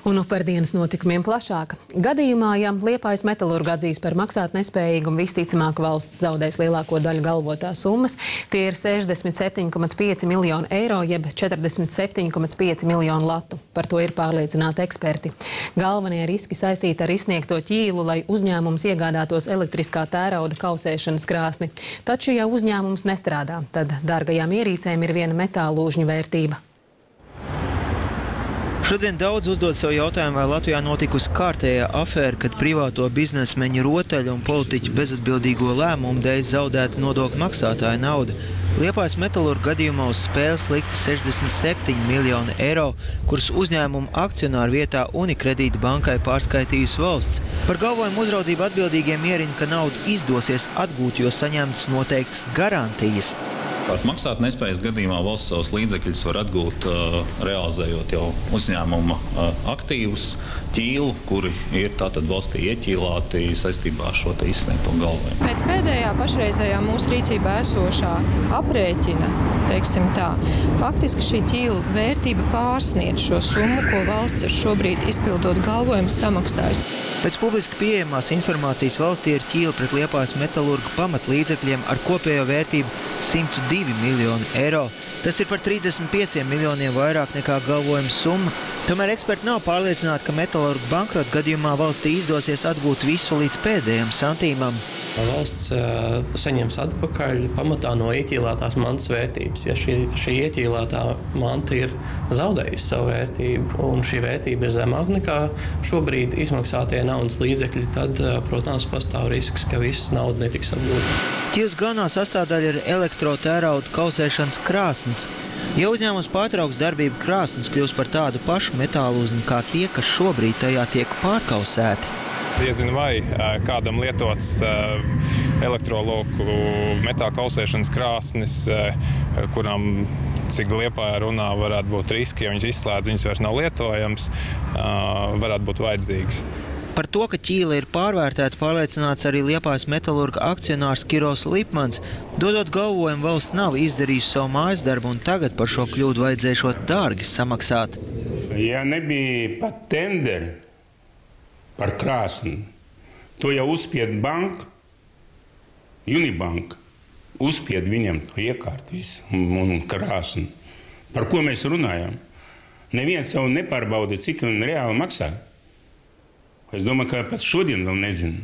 Un par dienas notikumiem plašāk. Gadījumā, ja Liepājas metalurga atzīs par maksātnespējīgumu, visticamāk valsts zaudēs lielāko daļu galvotās summas. Tie ir 67,5 miljoni eiro, jeb 47,5 miljonu latu. Par to ir pārliecināti eksperti. Galvenie riski saistīti ar izsniegto ķīlu, lai uzņēmums iegādātos elektriskā tērauda kausēšanas krāsni. Taču, ja uzņēmums nestrādā, tad dārgajām ierīcēm ir viena metālūžņu vērtība. Šodien daudz uzdod sev jautājumu, vai Latvijā notikusi kārtējā afēra, kad privāto biznesmeņu rotaļu un politiķu bezatbildīgo lēmumu dēļ zaudētu nodokļu maksātāju naudu. Liepājas metalurga gadījumā uz spēles likti 67 miljoni eiro, kurus uzņēmumu akcionāru vietā Unikredīta bankai pārskaitījusi valsts. Par galvojumu uzraudzību atbildīgiem ierina, ka naudu izdosies atgūt, jo saņemtas noteiktas garantijas. Maksātnespējas gadījumā valsts savus līdzekļus var atgūt, realizējot jau uzņēmuma aktīvus, ķīlu, kuri ir tātad valstī ieķīlāti saistībā ar šo te izsniegto galvojumu. Pēc pēdējā pašreizējā mūsu rīcībā esošā aprēķina, teiksim tā, faktiski šī ķīla vērtība pārsniedz šo summu, ko valsts ir šobrīd izpildot galvojumu samaksājusi. Pēc publiski pieejamās informācijas valstī ir ķīla pret Liepājas metalurga pamatlīdzekļiem ar kopējo vērtību 102 miljoni eiro. Tas ir par 35 miljoniem vairāk nekā galvojuma summa. Tomēr eksperti nav pārliecināti, ka metalurga bankrota gadījumā valstī izdosies atgūt visu līdz pēdējiem santīmam. Valsts saņems atpakaļ pamatā no ieķīlētās mantas vērtības. Ja šī ieķīlētā manta ir zaudējusi savu vērtību un šī vērtība ir zemāka nekā šobrīd izmaksātie naudas līdzekļi, tad, protams, pastāv risks, ka viss nauda netiks atgūta. Ķīlas galvenā sastāvdaļa ir elektrotērauda kausēšanas krāsns. Ja uzņēmums pārtrauks darbību, krāsns kļūs par tādu pašu metālūzni kā tie, kas šobrīd tajā tiek pārkausēti. Diezin vai kādam lietots elektroloku metāla kausēšanas krāsnis, kuram, cik Liepājā runā, varētu būt riski, ja viņš izslēdz, viņš vairs nav lietojams, varētu būt vajadzīgs. Par to, ka ķīla ir pārvērtēta, pārliecināts arī Liepājas metalurga akcionārs Kiros Lipmans. Dodot galvojumu, valsts nav izdarījusi savu mājas darbu, un tagad par šo kļūdu vajadzēšot dārgi samaksāt. Ja nebija pat tenderi par krāsni, to jau uzspied banka, Unibanka, uzspied viņam to iekārtīs un krāsni. Par ko mēs runājam? Neviens jau nepārbauda, cik viņi reāli maksā. Es domāju, ka pēc šodien vēl nezinu.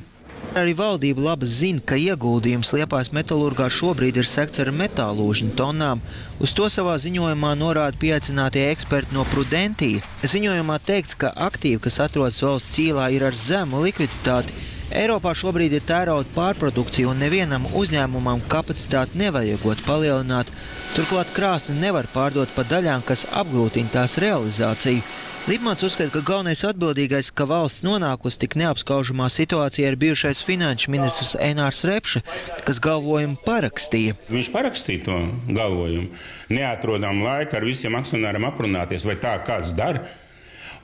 Arī valdība labi zina, ka ieguldījums Liepājas metalurgā šobrīd ir sekts ar metālūžņu tonnām. Uz to savā ziņojumā norāda pieaicinātie eksperti no Prudentija. Ziņojumā teikts, ka aktīvi, kas atrodas valsts ķīlā, ir ar zemu likviditāti. Eiropā šobrīd ir tērauda pārprodukcija un nevienam uzņēmumam kapacitāti nevajagot palielināt. Turklāt krāsni nevar pārdot pa daļām, kas apgrūtina tās realizāciju. Lipmans uzskata, ka galvenais atbildīgais, ka valsts nonākusi tik neapskaužamā situācijā, ir bijušais finanšu ministrs Einārs Repše, kas galvojumu parakstīja. Viņš parakstīja to galvojumu. Neatrodām laika ar visiem akcionāriem aprunāties, vai tā kāds dara.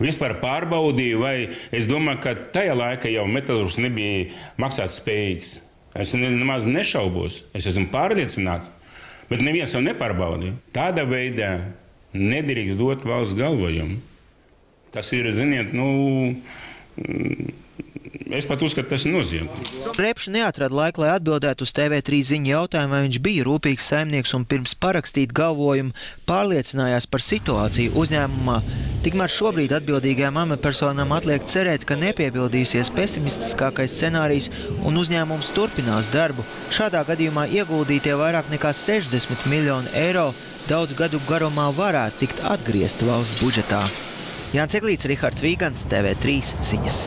Vispār pārbaudīja, vai es domāju, ka tajā laikā jau metalurgs nebija maksāt spējīgs. Es nemaz nešaubos, es esmu pārliecināts, bet neviens jau nepārbaudīja. Tādā veidā nedrīkst dot valsts galvojumu. Tas ir, ziniet, es pat uzskatu, tas ir noziegums. Repše neatrada laiku, lai atbildētu uz TV3 ziņu jautājumu, vai viņš bija rūpīgs saimnieks un pirms parakstīt galvojumu pārliecinājās par situāciju uzņēmumā. Tikmēr šobrīd atbildīgajām amatpersonām atliek cerēt, ka nepiepildīsies pesimistiskākais scenārijs un uzņēmums turpinās darbu. Šādā gadījumā ieguldītie vairāk nekā 60 miljoni eiro daudz gadu garumā varētu tikt atgriezti valsts budžetā. Jānis Eglīts, Rihards Vīgants, TV3 ziņas.